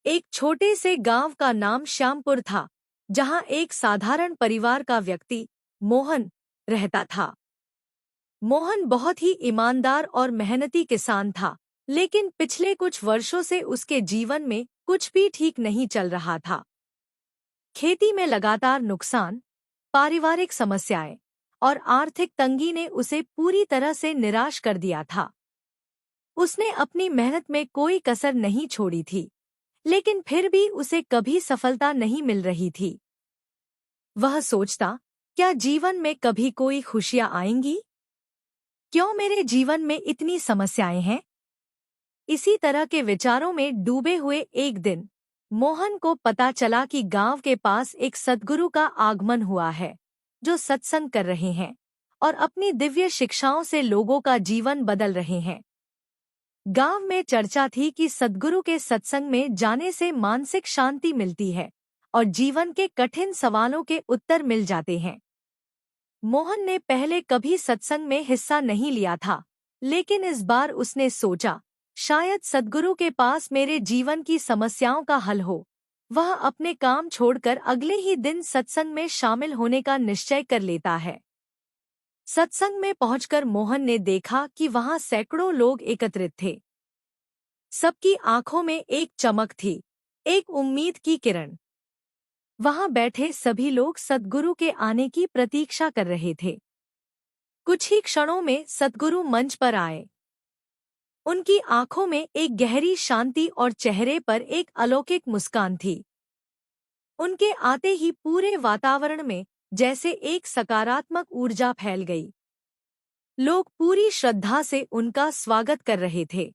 एक छोटे से गांव का नाम श्यामपुर था, जहां एक साधारण परिवार का व्यक्ति मोहन रहता था। मोहन बहुत ही ईमानदार और मेहनती किसान था, लेकिन पिछले कुछ वर्षों से उसके जीवन में कुछ भी ठीक नहीं चल रहा था। खेती में लगातार नुकसान, पारिवारिक समस्याएं और आर्थिक तंगी ने उसे पूरी तरह से निराश कर दिया था। उसने अपनी मेहनत में कोई कसर नहीं छोड़ी थी, लेकिन फिर भी उसे कभी सफलता नहीं मिल रही थी। वह सोचता, क्या जीवन में कभी कोई खुशियां आएंगी? क्यों मेरे जीवन में इतनी समस्याएं हैं? इसी तरह के विचारों में डूबे हुए एक दिन मोहन को पता चला कि गांव के पास एक सद्गुरु का आगमन हुआ है, जो सत्संग कर रहे हैं और अपनी दिव्य शिक्षाओं से लोगों का जीवन बदल रहे हैं। गांव में चर्चा थी कि सद्गुरु के सत्संग में जाने से मानसिक शांति मिलती है और जीवन के कठिन सवालों के उत्तर मिल जाते हैं। मोहन ने पहले कभी सत्संग में हिस्सा नहीं लिया था, लेकिन इस बार उसने सोचा, शायद सद्गुरु के पास मेरे जीवन की समस्याओं का हल हो। वह अपने काम छोड़कर अगले ही दिन सत्संग में शामिल होने का निश्चय कर लेता है। सत्संग में पहुंचकर मोहन ने देखा कि वहां सैकड़ों लोग एकत्रित थे। सबकी आंखों में एक चमक थी, एक उम्मीद की किरण। वहां बैठे सभी लोग सद्गुरु के आने की प्रतीक्षा कर रहे थे। कुछ ही क्षणों में सद्गुरु मंच पर आए। उनकी आंखों में एक गहरी शांति और चेहरे पर एक अलौकिक मुस्कान थी। उनके आते ही पूरे वातावरण में जैसे एक सकारात्मक ऊर्जा फैल गई। लोग पूरी श्रद्धा से उनका स्वागत कर रहे थे।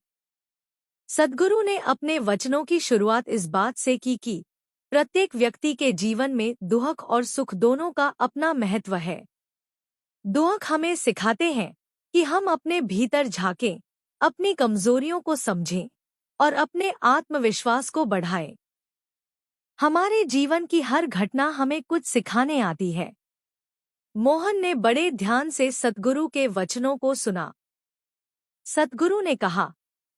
सद्गुरु ने अपने वचनों की शुरुआत इस बात से की कि प्रत्येक व्यक्ति के जीवन में दुख और सुख दोनों का अपना महत्व है। दुख हमें सिखाते हैं कि हम अपने भीतर झांकें, अपनी कमजोरियों को समझें और अपने आत्मविश्वास को बढ़ाएं। हमारे जीवन की हर घटना हमें कुछ सिखाने आती है। मोहन ने बड़े ध्यान से सद्गुरु के वचनों को सुना। सद्गुरु ने कहा,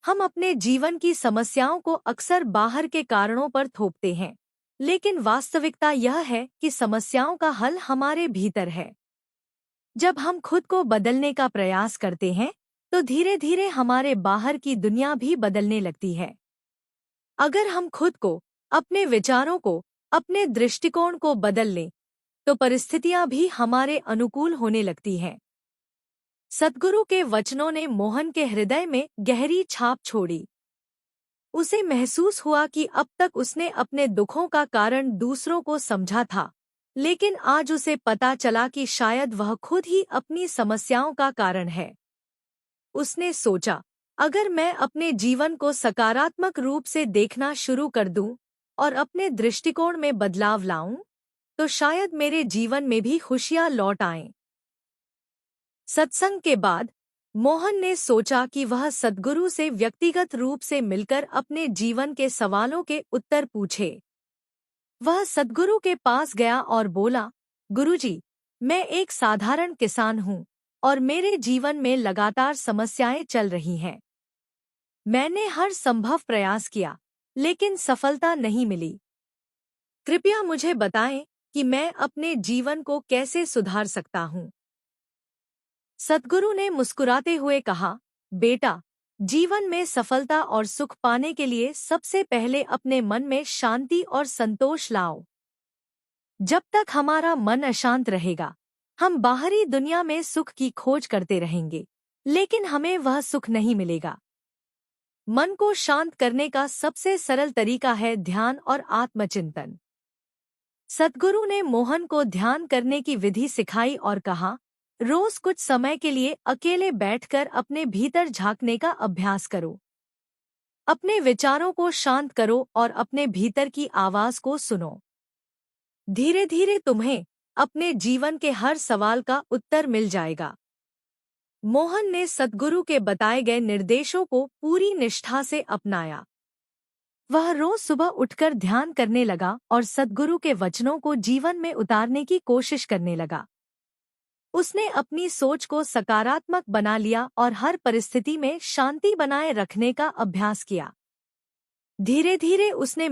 हम अपने जीवन की समस्याओं को अक्सर बाहर के कारणों पर थोपते हैं, लेकिन वास्तविकता यह है कि समस्याओं का हल हमारे भीतर है। जब हम खुद को बदलने का प्रयास करते हैं, तो धीरे धीरे हमारे बाहर की दुनिया भी बदलने लगती है। अगर हम खुद को, अपने विचारों को, अपने दृष्टिकोण को बदल लें, तो परिस्थितियां भी हमारे अनुकूल होने लगती हैं। सद्गुरु के वचनों ने मोहन के हृदय में गहरी छाप छोड़ी। उसे महसूस हुआ कि अब तक उसने अपने दुखों का कारण दूसरों को समझा था, लेकिन आज उसे पता चला कि शायद वह खुद ही अपनी समस्याओं का कारण है। उसने सोचा, अगर मैं अपने जीवन को सकारात्मक रूप से देखना शुरू कर दूं और अपने दृष्टिकोण में बदलाव लाऊं, तो शायद मेरे जीवन में भी खुशियां लौट आएं। सत्संग के बाद मोहन ने सोचा कि वह सद्गुरु से व्यक्तिगत रूप से मिलकर अपने जीवन के सवालों के उत्तर पूछे। वह सद्गुरु के पास गया और बोला, गुरुजी, मैं एक साधारण किसान हूँ और मेरे जीवन में लगातार समस्याएं चल रही हैं। मैंने हर संभव प्रयास किया, लेकिन सफलता नहीं मिली। कृपया मुझे बताएं कि मैं अपने जीवन को कैसे सुधार सकता हूँ। सद्गुरु ने मुस्कुराते हुए कहा, बेटा, जीवन में सफलता और सुख पाने के लिए सबसे पहले अपने मन में शांति और संतोष लाओ। जब तक हमारा मन अशांत रहेगा, हम बाहरी दुनिया में सुख की खोज करते रहेंगे, लेकिन हमें वह सुख नहीं मिलेगा। मन को शांत करने का सबसे सरल तरीका है ध्यान और आत्मचिंतन। सद्गुरु ने मोहन को ध्यान करने की विधि सिखाई और कहा, रोज कुछ समय के लिए अकेले बैठकर अपने भीतर झांकने का अभ्यास करो। अपने विचारों को शांत करो और अपने भीतर की आवाज को सुनो। धीरे धीरे तुम्हें अपने जीवन के हर सवाल का उत्तर मिल जाएगा। मोहन ने सद्गुरु के बताए गए निर्देशों को पूरी निष्ठा से अपनाया। वह रोज सुबह उठकर ध्यान करने लगा और सद्गुरु के वचनों को जीवन में उतारने की कोशिश करने लगा। उसने अपनी सोच को सकारात्मक बना लिया और हर परिस्थिति में शांति बनाए रखने का अभ्यास किया। धीरे धीरे उसने